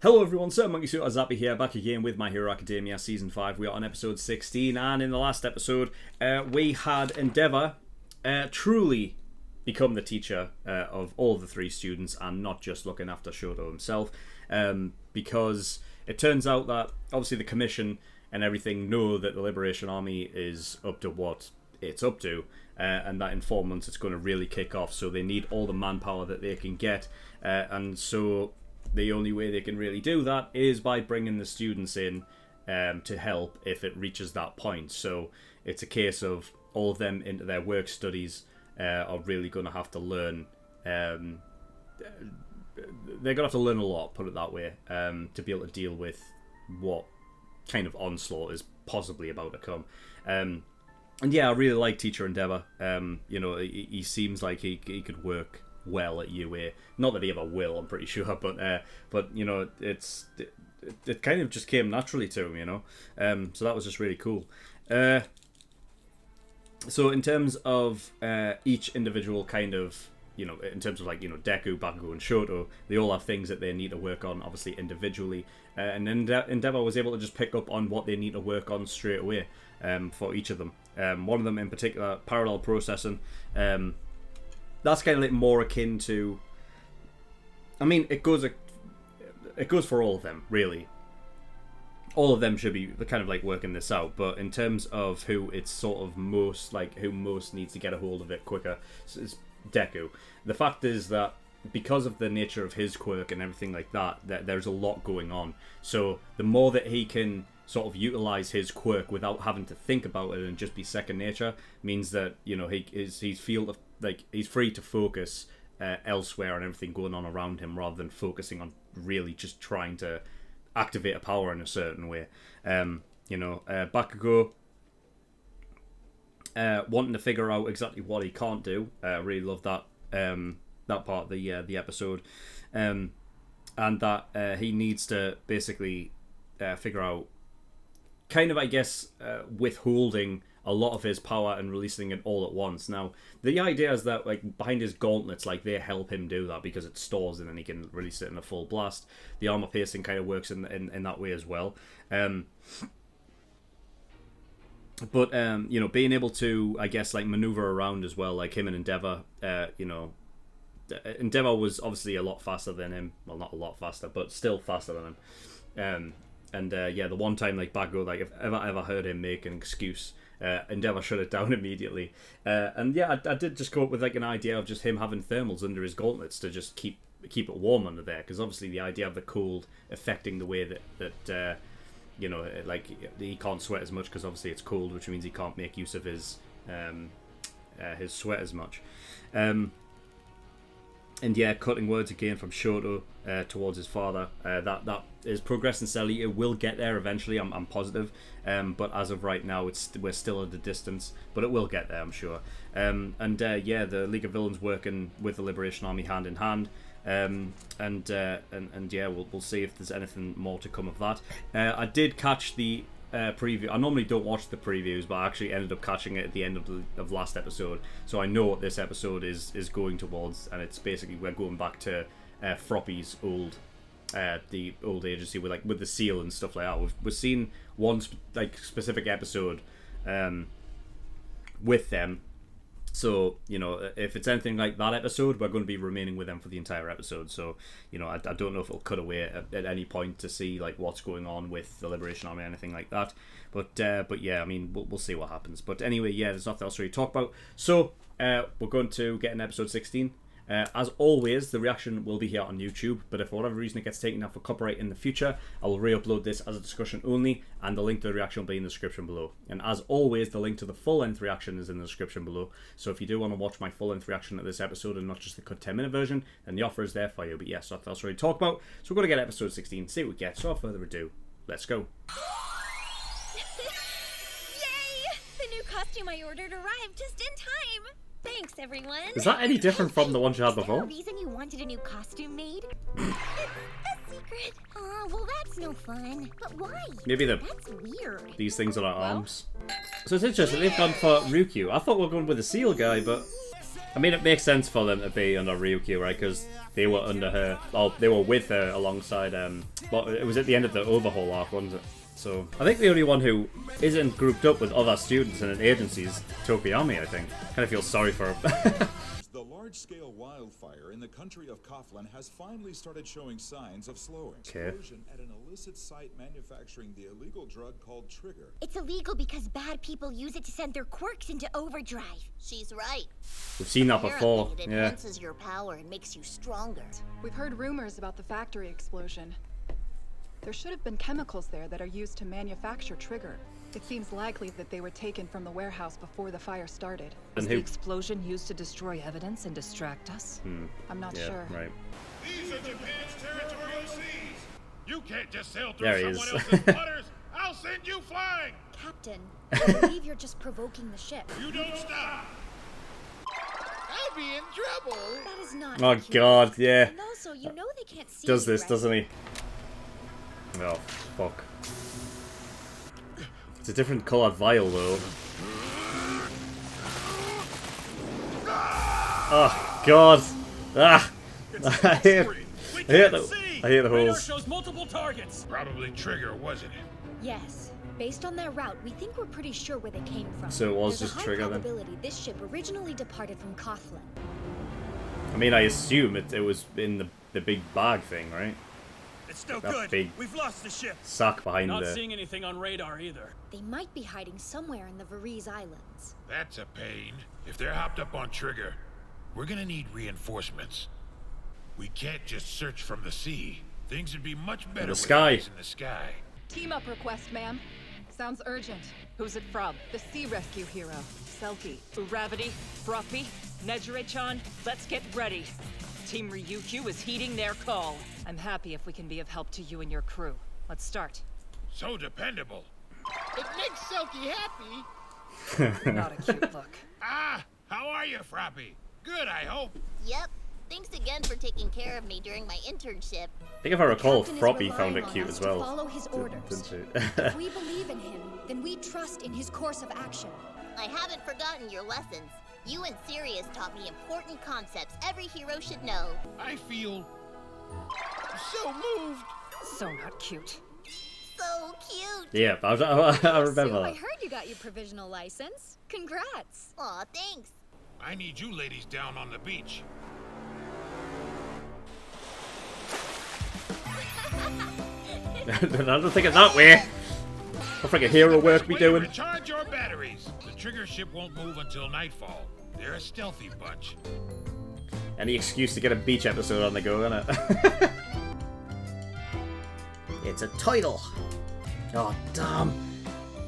Hello everyone, SirMonkeySuit Zappy here, back again with My Hero Academia Season 5. We are on episode 16, and in the last episode, we had Endeavour truly become the teacher of all the three students, and not just looking after Shoto himself, because it turns out that, obviously, the Commission and everything know that the Liberation Army is up to what it's up to, and that in 4 months it's going to really kick off, so they need all the manpower that they can get, and so the only way they can really do that is by bringing the students in to help if it reaches that point. So it's a case of all of them into their work studies are really going to have to learn. They're going to have to learn a lot, put it that way, to be able to deal with what kind of onslaught is possibly about to come. And yeah, I really like Teacher Endeavour. You know, he seems like he could work well at UA. Not that he ever will, I'm pretty sure, but you know, it kind of just came naturally to him, you know. So that was just really cool. So in terms of each individual kind of, you know, in terms of like, you know, Deku, Bakugo, and Shoto, they all have things that they need to work on, obviously individually, and Endeavour was able to just pick up on what they need to work on straight away for each of them. One of them in particular, parallel processing. That's kind of like more akin to, I mean, it goes for all of them, really. All of them should be kind of like working this out, but in terms of who it's sort of most, like, who most needs to get a hold of it quicker, is Deku. The fact is that because of the nature of his quirk and everything like that, there's a lot going on. So the more that he can sort of utilize his quirk without having to think about it and just be second nature, means that, you know, he's free to focus elsewhere on everything going on around him, rather than focusing on really just trying to activate a power in a certain way. You know, Bakugo wanting to figure out exactly what he can't do. I really love that that part of the episode, and that he needs to basically figure out, kind of, I guess, withholding a lot of his power and releasing it all at once. Now, the idea is that, like, behind his gauntlets, like, they help him do that because it stores and then he can release it in a full blast. The armor piercing kind of works in that way as well. But you know, being able to, I guess, like, maneuver around as well, like him and Endeavour, you know, Endeavour was obviously a lot faster than him. Well, not a lot faster, but still faster than him. And yeah, the one time, like, Bakugo, like, if ever heard him make an excuse, Endeavour shut it down immediately. And yeah, I did just come up with, like, an idea of just him having thermals under his gauntlets to just keep it warm under there, because obviously the idea of the cold affecting the way that you know, like, he can't sweat as much because obviously it's cold, which means he can't make use of his sweat as much. And yeah, cutting words again from Shoto towards his father. That is progressing steadily. It will get there eventually, I'm positive. But as of right now, we're still at a distance. But it will get there, I'm sure. And yeah, the League of Villains working with the Liberation Army hand in hand. And yeah, we'll see if there's anything more to come of that. I did catch the preview. I normally don't watch the previews, but I actually ended up catching it at the end of last episode, so I know what this episode is going towards, and it's basically, we're going back to Proppy's old the old agency with the seal and stuff like that. We've seen one specific episode with them. So, you know, if it's anything like that episode, we're going to be remaining with them for the entire episode. So, you know, I don't know if it'll cut away at any point to see, like, what's going on with the Liberation Army or anything like that. But yeah, I mean, we'll see what happens. But anyway, yeah, there's nothing else to really talk about. So, we're going to get in episode 16. As always, the reaction will be here on YouTube, but if for whatever reason it gets taken out for copyright in the future, I will re-upload this as a discussion only, and the link to the reaction will be in the description below. And as always, the link to the full-length reaction is in the description below, so if you do want to watch my full-length reaction at this episode and not just the cut 10-minute version, then the offer is there for you. But yes, that's what I'll really talk about. So we're going to get episode 16, see what we get. So without further ado, let's go. Yay! The new costume I ordered arrived just in time! Thanks, everyone. Is that any different from the one you had before? Is there a reason you wanted a new costume made? It's a secret. Oh, well, that's no fun. But why? Maybe that's weird. These things are our arms. So it's interesting, they've gone for Ryukyu. I thought we were going with the seal guy, but I mean, it makes sense for them to be under Ryukyu, right? Because they were under her, or they were with her alongside, well, it was at the end of the overhaul arc, wasn't it? So, I think the only one who isn't grouped up with other students in an agency is Tokiyami, I think. Kind of feel sorry for her. The large-scale wildfire in the country of Coughlin has finally started showing signs of slowing. Okay. Explosion at an illicit site manufacturing the illegal drug called Trigger. It's illegal because bad people use it to send their quirks into overdrive. She's right. We've seen that before. Apparently, it enhances your power and makes you stronger. We've heard rumors about the factory explosion. There should have been chemicals there that are used to manufacture Trigger. It seems likely that they were taken from the warehouse before the fire started. Was the explosion used to destroy evidence and distract us? I'm not sure. Right. These are Japan's territorial seas. You can't just sail through There he someone is. else's waters. I'll send you flying. Captain, I believe you're just provoking the ship. You don't stop. I'll be in trouble. That is not. Oh accurate. God, yeah. And also, you know they can't see. Does you, this, right? doesn't he? Oh, fuck. It's a different coloured vial, though. Oh, God. Ah! I hate the holes. Shows multiple targets. Probably Trigger, wasn't it? Yes. Based on their route, we think we're pretty sure where they came from. So it was There's just a Trigger high then? probability this ship originally departed from Coughlin. I mean, I assume it was in the big bag thing, right? It's no That good. big We've lost the ship. sack behind Not the... seeing anything on radar either. They might be hiding somewhere in the Varese Islands. That's a pain. If they're hopped up on Trigger, we're gonna need reinforcements. We can't just search from the sea. Things would be much better with sky. eyes in the sky. Team up request, ma'am. Sounds urgent. Who's it from? The Sea Rescue Hero, Selkie. Uravity, Proppy, Nejire-chan, let's get ready. Team Ryukyu is heeding their call. I'm happy if we can be of help to you and your crew. Let's start. So dependable. It makes Selkie happy. Not a cute look. Ah, how are you, Proppy? Good, I hope. Yep. Thanks again for taking care of me during my internship. I think if I recall, Captain is Proppy found it relying cute on us as to well. Follow his orders. Didn't she? If we believe in him, then we trust in his course of action. I haven't forgotten your lessons. You and Sirius taught me important concepts every hero should know. I feel So moved. So not cute. So cute. Yeah, I remember Sue, I that. heard you got your provisional license. Congrats. Aw, thanks. I need you ladies down on the beach. I don't think it's that way. What freaking hero work we doing? Recharge your batteries. The Trigger ship won't move until nightfall. They're a stealthy bunch. Any excuse to get a beach episode on the go, isn't it? It's a title. Oh, damn.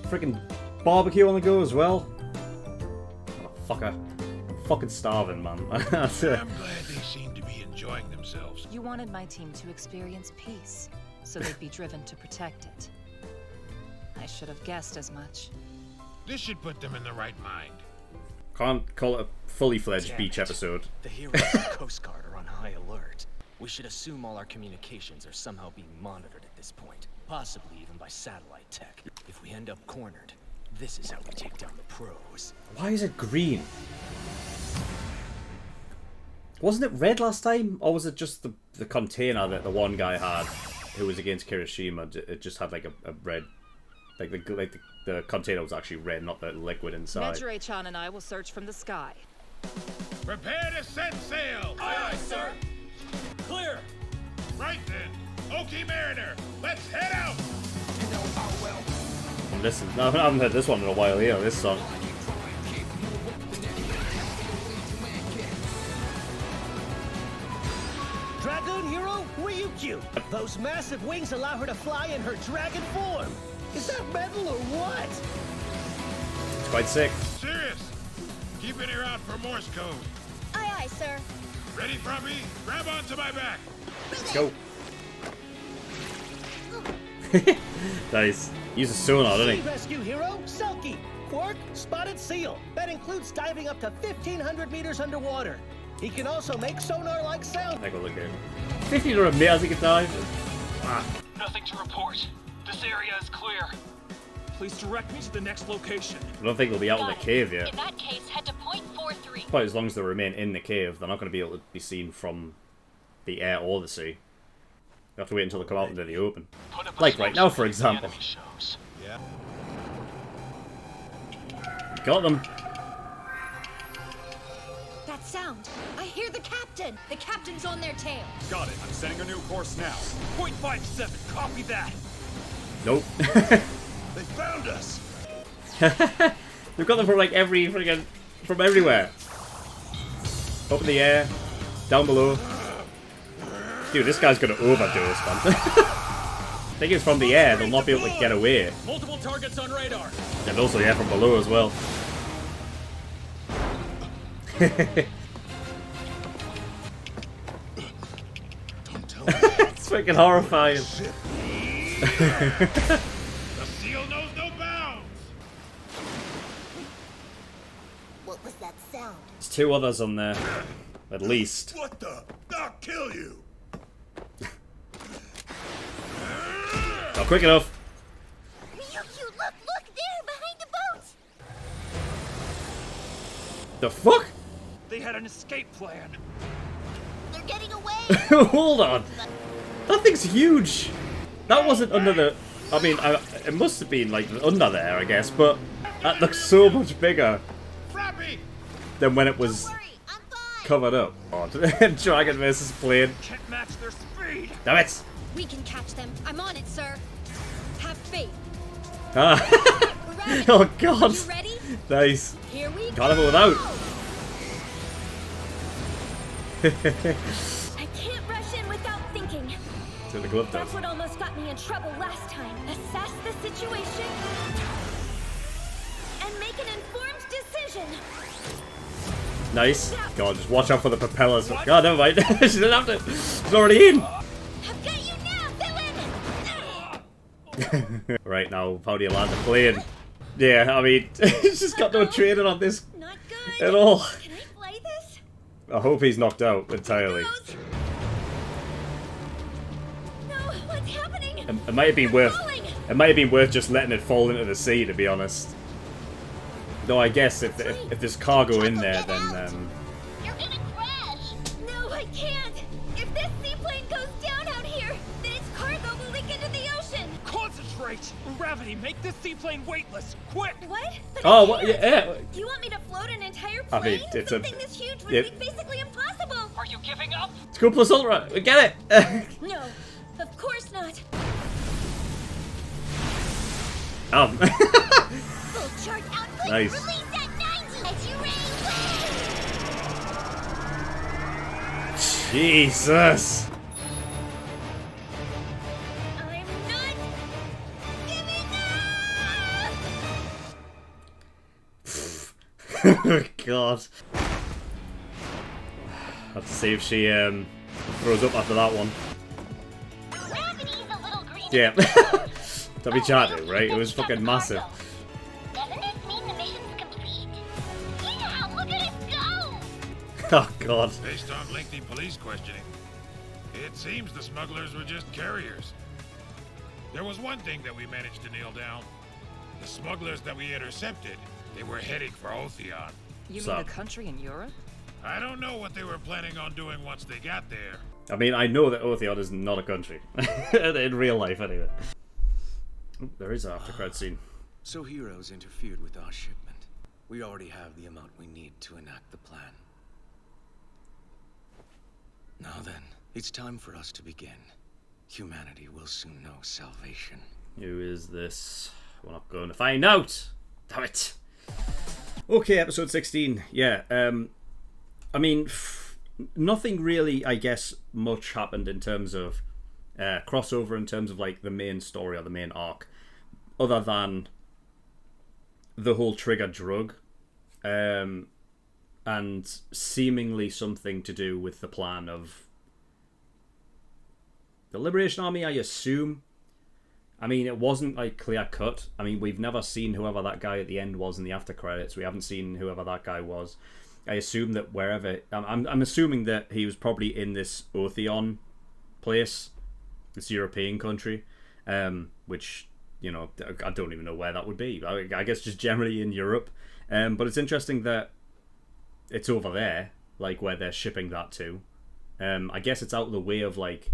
Freaking barbecue on the go as well. Motherfucker. I'm fucking starving, man. That's it. I'm glad they seem to be enjoying themselves. You wanted my team to experience peace, so they'd be driven to protect it. I should have guessed as much. This should put them in the right mind. Can't call it a fully fledged Damn beach it. episode. The heroes of the Coast Guard are on high alert. We should assume all our communications are somehow being monitored at this point. Possibly even by satellite tech. If we end up cornered, this is how we take down the pros. Why is it green? Wasn't it red last time? Or was it just the container that the one guy had who was against Kirishima? It just had like a red... Like the container was actually red, not the liquid inside. Nejire-chan and I will search from the sky. Prepare to set sail! Aye, aye, sir. Clear. Right then. Oki Mariner, let's head out! Listen, I haven't heard this one in a while here, this song. Dragoon Hero, Ryukyu. Those massive wings allow her to fly in her dragon form. Is that metal or what? It's quite sick. Serious! Keep an ear out for Morse code. Aye, aye, sir. Ready, Proppy? Grab onto my back. Let's go. Nice. Use a sonar, doesn't Sea he? Rescue Hero, Selkie. Quirk, Spotted Seal. That includes diving up to 1,500 meters underwater. He can also make sonar-like sound. Take a look at him. 1,500 meters he can dive. Ah. Nothing to report. This area is clear. Please direct me to the next location. I don't think we'll be out in the Got it. cave yet. In that case, head to point 43. victory. But as long as they remain in the cave, they're not going to be able to be seen from the air or the sea. You have to wait until they come out into the open. Like right now, for example. Yeah. Got them. That sound. I hear the captain. The captain's on their tail. Got it. I'm setting a new course now. 0.57. Copy that. Nope. They found us. We've got them from like every friggin' from everywhere. Up in the air, down below. Dude, this guy's gonna overdose, man. I think it's from the air, they'll not be able to get away. Multiple targets on radar. And also, yeah, from below as well. Don't tell me. It's freaking horrifying. The seal knows no bounds. What was that sound? There's 2 others on there, at least. What the? I'll kill you. Not quick enough. Ryukyu, look there, behind the boat. The fuck? They had an escape plan. They're getting away. Hold on. That thing's huge. That wasn't under the... I mean, it must have been, like, under there, I guess, but that looks so much bigger Proppy! than when it was Don't worry, I'm fine. covered up. Oh, Dragon versus plane. Can't match their speed. Damn it. We can catch them. I'm on it, sir. Have faith. Ah. We're ready. Oh, God. You ready? Nice. Here we go. Can't have it without. I can't rush in without thinking. So the glove does. That's what almost got me in trouble last time. Assess the situation and make an informed decision. Nice. God, just watch out for the propellers. God, never mind. She didn't have to. She's already in. I've got you now, villain! Right now, how do you land the plane? Yeah, I mean, he's just got no training on this Not good. at all. Can I fly this? I hope he's knocked out entirely. Goes. No, what's happening? It might have been worth. Falling. It might have been worth just letting it fall into the sea, to be honest. Though I guess if there's cargo in there, then You're gonna crash. No, I can't. If this seaplane goes down out here, then its cargo will leak into the ocean. Concentrate. Gravity, make this seaplane weightless. Quick. What? But oh, I what? can't. Yeah. Do you want me to float an entire I plane? mean, it's Something this huge would yeah. be basically impossible. Are you giving up? It's go plus ultra. We get it. No, of course not. Full charge output. Nice. Release at 90 as you rain. Jesus. I'm not giving up. God. Have to see if she throws up after that one. Gravity's a little green. Yeah. Don't be chatting, right? It was fucking massive. Doesn't this mean the mission's complete? Yeah, look at it go! Oh, God. Based on lengthy police questioning, it seems the smugglers were just carriers. There was one thing that we managed to nail down. The smugglers that we intercepted, they were heading for Otheon. You So- mean the country in Europe? I don't know what they were planning on doing once they got there. I mean, I know that Otheon is not a country. In real life, anyway. Oh, there is an after credit scene. So Heroes interfered with our shipment. We already have the amount we need to enact the plan. Now then, it's time for us to begin. Humanity will soon know salvation. Who is this? We're not going to find out. Damn it. Okay, episode 16. Yeah, I mean, nothing really, I guess, much happened in terms of crossover, in terms of, like, the main story or the main arc, other than the whole trigger drug, and seemingly something to do with the plan of the Liberation Army, I assume. I mean, it wasn't, like, clear-cut. I mean, we've never seen whoever that guy at the end was in the after credits. We haven't seen whoever that guy was. I assume that wherever... I'm assuming that he was probably in this Otheon place, this European country, which, you know, I don't even know where that would be. I guess just generally in Europe. But it's interesting that it's over there, like where they're shipping that to. I guess it's out of the way of like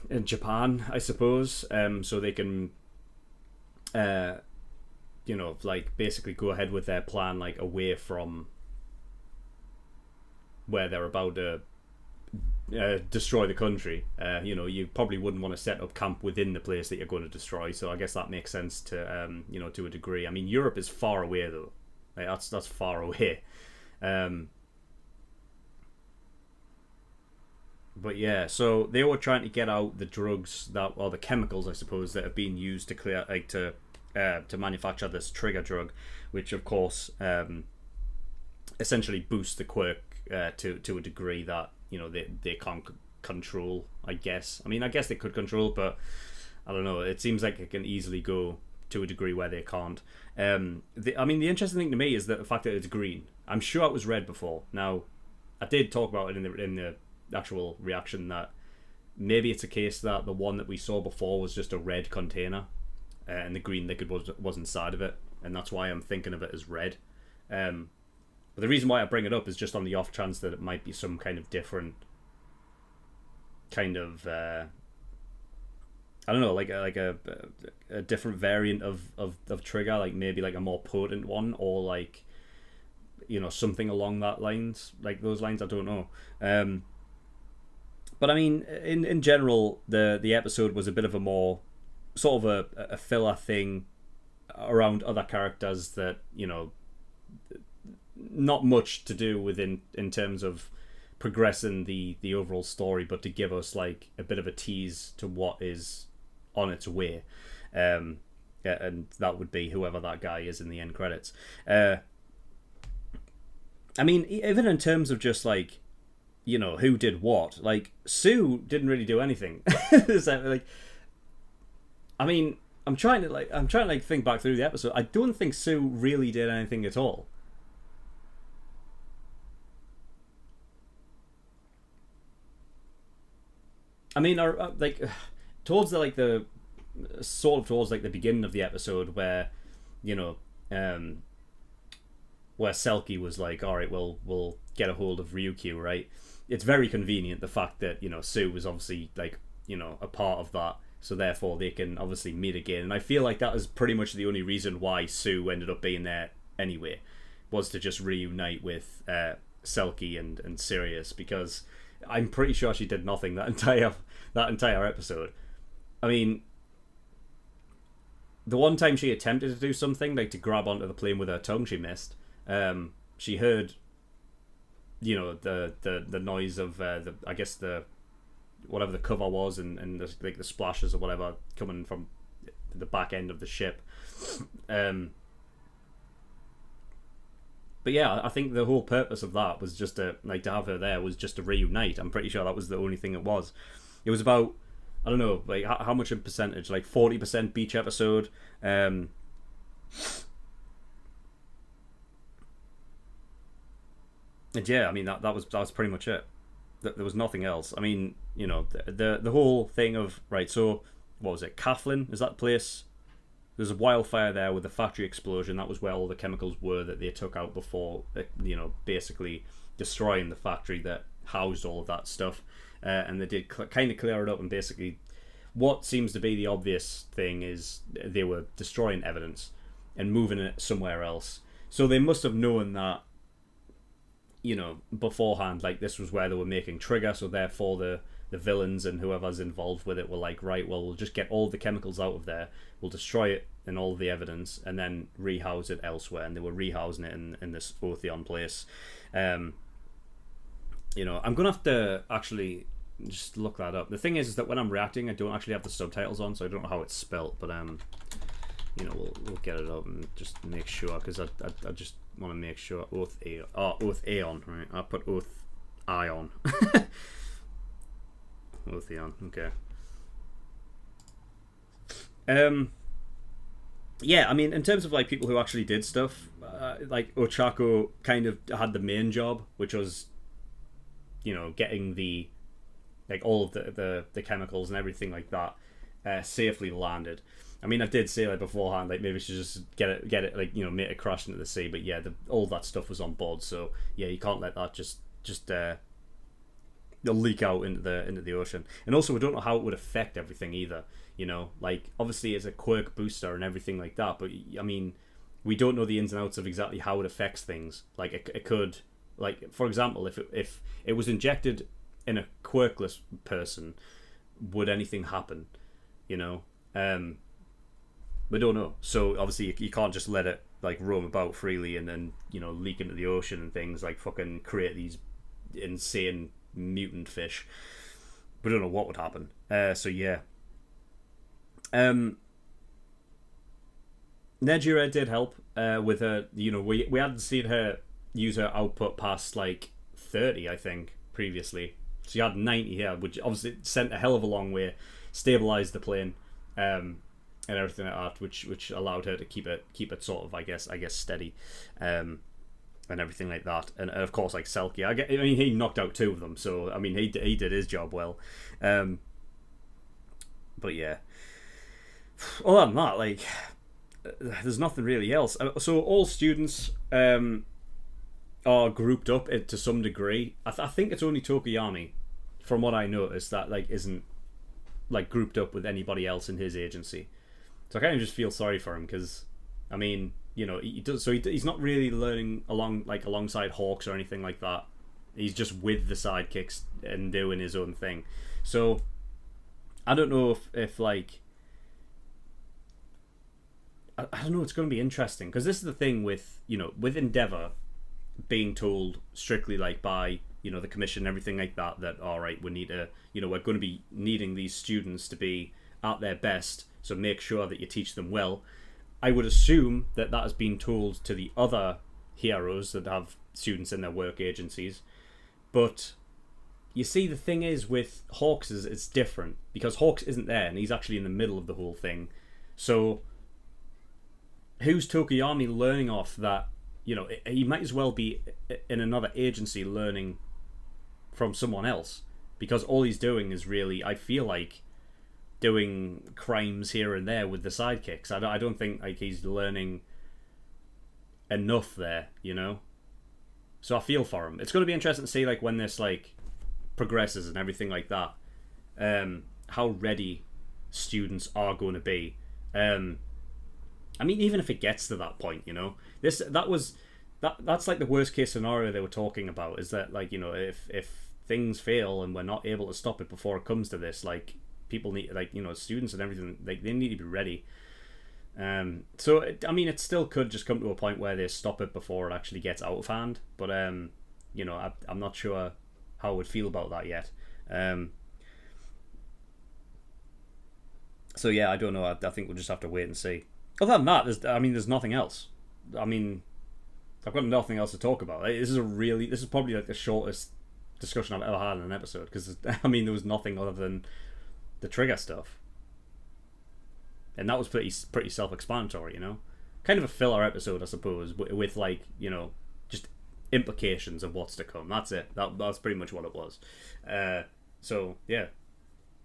in Japan, I suppose, so they can you know, like basically go ahead with their plan like away from where they're about to destroy the country. You know, you probably wouldn't want to set up camp within the place that you're going to destroy, so I guess that makes sense to you know, to a degree. I mean, Europe is far away though. Like, that's far away. But yeah, so they were trying to get out the drugs that, or the chemicals, I suppose, that have been used to clear, like to manufacture this trigger drug, which of course essentially boosts the quirk to a degree that, you know, they can't control. I guess. I mean, I guess they could control, but I don't know. It seems like it can easily go to a degree where they can't. I mean, the interesting thing to me is that the fact that it's green. I'm sure it was red before. Now, I did talk about it in the actual reaction that maybe it's a case that the one that we saw before was just a red container, and the green liquid was inside of it, and that's why I'm thinking of it as red. But the reason why I bring it up is just on the off chance that it might be some kind of different kind of I don't know, like a different variant of trigger, like maybe like a more potent one, or like, you know, something along that lines, like those lines. I don't know. But I mean, in general, the episode was a bit of a more sort of a filler thing around other characters that, you know, not much to do with in terms of progressing the overall story, but to give us like a bit of a tease to what is on its way, and that would be whoever that guy is in the end credits. I mean, even in terms of just like, you know, who did what, like Sue didn't really do anything. So, like, I mean, I'm trying to think back through the episode. I don't think Sue really did anything at all. I mean, like towards the beginning of the episode, where, you know, where Selkie was like, all right, we'll get a hold of Ryukyu, right? It's very convenient, the fact that, you know, Sue was obviously, like, you know, a part of that, so therefore they can obviously meet again. And I feel like that is pretty much the only reason why Sue ended up being there anyway, was to just reunite with Selkie and Sirius, because I'm pretty sure she did nothing that entire episode. I mean, the one time she attempted to do something, like to grab onto the plane with her tongue, she missed. She heard, you know, the noise of the, I guess the, whatever the cover was, and the, like the splashes or whatever coming from the back end of the ship. But yeah, I think the whole purpose of that was just to have her there was just to reunite. I'm pretty sure that was the only thing it was. It was about, I don't know, like how much in percentage, like 40% beach episode. And yeah, I mean that was pretty much it. There was nothing else. I mean, you know, the whole thing of, right, so what was it, Coughlin? Is that place? There's a wildfire there with the factory explosion. That was where all the chemicals were that they took out before, you know, basically destroying the factory that housed all of that stuff. And they did kind of clear it up, and basically what seems to be the obvious thing is they were destroying evidence and moving it somewhere else. So they must have known that, you know, beforehand, like this was where they were making trigger, so therefore the villains and whoever's involved with it were like, right, well, we'll just get all the chemicals out of there, we'll destroy it and all the evidence, and then rehouse it elsewhere. And they were rehousing it in this Otheon place. You know, I'm gonna have to actually just look that up. The thing is that when I'm reacting, I don't actually have the subtitles on, so I don't know how it's spelt, but you know, we'll get it up and just make sure, because I just want to make sure. Otheon, right? I put Oath Ion. Otheon, okay. Yeah, I mean, in terms of like people who actually did stuff, like Ochako kind of had the main job, which was, you know, getting the, like, all of the chemicals and everything like that safely landed. I mean, I did say like beforehand, like maybe we should just get it, like, you know, make it crash into the sea. But yeah, all that stuff was on board, so yeah, you can't let that just leak out into the ocean. And also, we don't know how it would affect everything either. You know, like obviously it's a quirk booster and everything like that, but I mean, we don't know the ins and outs of exactly how it affects things. Like it could, like for example, if it was injected in a quirkless person, would anything happen? You know. We don't know, so obviously you can't just let it like roam about freely and then, you know, leak into the ocean and things, like fucking create these insane mutant fish. We don't know what would happen. So yeah. Nejire did help with her. You know, we hadn't seen her use her output past like 30, I think, previously. She had 90 here, which obviously sent a hell of a long way, stabilized the plane. And everything like that, which allowed her to keep it sort of, I guess steady, and everything like that. And of course, like Selkie, I mean, he knocked out 2 of them, so I mean, he did his job well. But yeah, other than that, like, there's nothing really else. So all students are grouped up to some degree. I think it's only Tokuyami, from what I noticed, that like isn't like grouped up with anybody else in his agency. So I kind of just feel sorry for him because, I mean, you know, he does. So he's not really learning alongside Hawks or anything like that. He's just with the sidekicks and doing his own thing. So I don't know if like, I don't know. It's going to be interesting because this is the thing with, you know, with Endeavor being told strictly like by, you know, the commission and everything like that all right, we need to, you know, we're going to be needing these students to be at their best. So make sure that you teach them well. I would assume that has been told to the other heroes that have students in their work agencies. But you see, the thing is with Hawks is it's different because Hawks isn't there and he's actually in the middle of the whole thing. So who's Tokuyami learning off that? You know, he might as well be in another agency learning from someone else because all he's doing is really, I feel like, doing crimes here and there with the sidekicks. I don't think like he's learning enough there, you know. So I feel for him. It's going to be interesting to see like when this like progresses and everything like that, how ready students are going to be. I mean, even if it gets to that point, you know, that's like the worst case scenario they were talking about, is that like, you know, if things fail and we're not able to stop it before it comes to this, like, people need, like, you know, students and everything, like, they need to be ready. So I mean, it still could just come to a point where they stop it before it actually gets out of hand. But you know, I'm not sure how I would feel about that yet. So yeah, I don't know. I think we'll just have to wait and see. Other than that, there's nothing else. I mean, I've got nothing else to talk about. This is probably like the shortest discussion I've ever had in an episode, because I mean, there was nothing other than the trigger stuff, and that was pretty self-explanatory, you know, kind of a filler episode, I suppose, with like, you know, just implications of what's to come. That's it. That's pretty much what it was. So yeah,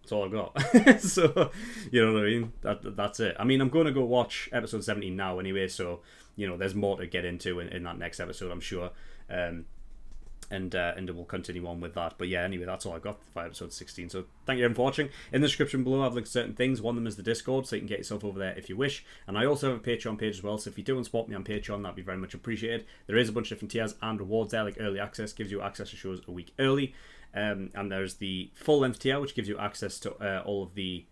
that's all I've got. So, you know what I mean? That's it. I mean, I'm going to go watch episode 17 now anyway, so, you know, there's more to get into in that next episode, I'm sure. And we'll continue on with that. But yeah, anyway, that's all I've got for episode 16. So thank you everyone for watching. In the description below, I've linked to certain things. One of them is the Discord, so you can get yourself over there if you wish. And I also have a Patreon page as well, so if you do want to support me on Patreon, that'd be very much appreciated. There is a bunch of different tiers and rewards there, like early access, gives you access to shows a week early. And there's the full-length tier, which gives you access to all of the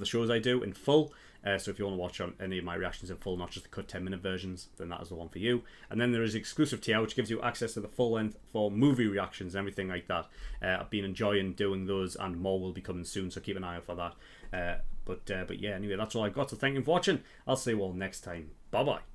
shows I do in full. So if you want to watch on any of my reactions in full, not just the cut 10-minute versions, then that is the one for you. And then there is exclusive tier, which gives you access to the full length for movie reactions and everything like that. I've been enjoying doing those, and more will be coming soon, so keep an eye out for that. But yeah, anyway, that's all I've got. So thank you for watching. I'll see you all next time. Bye bye.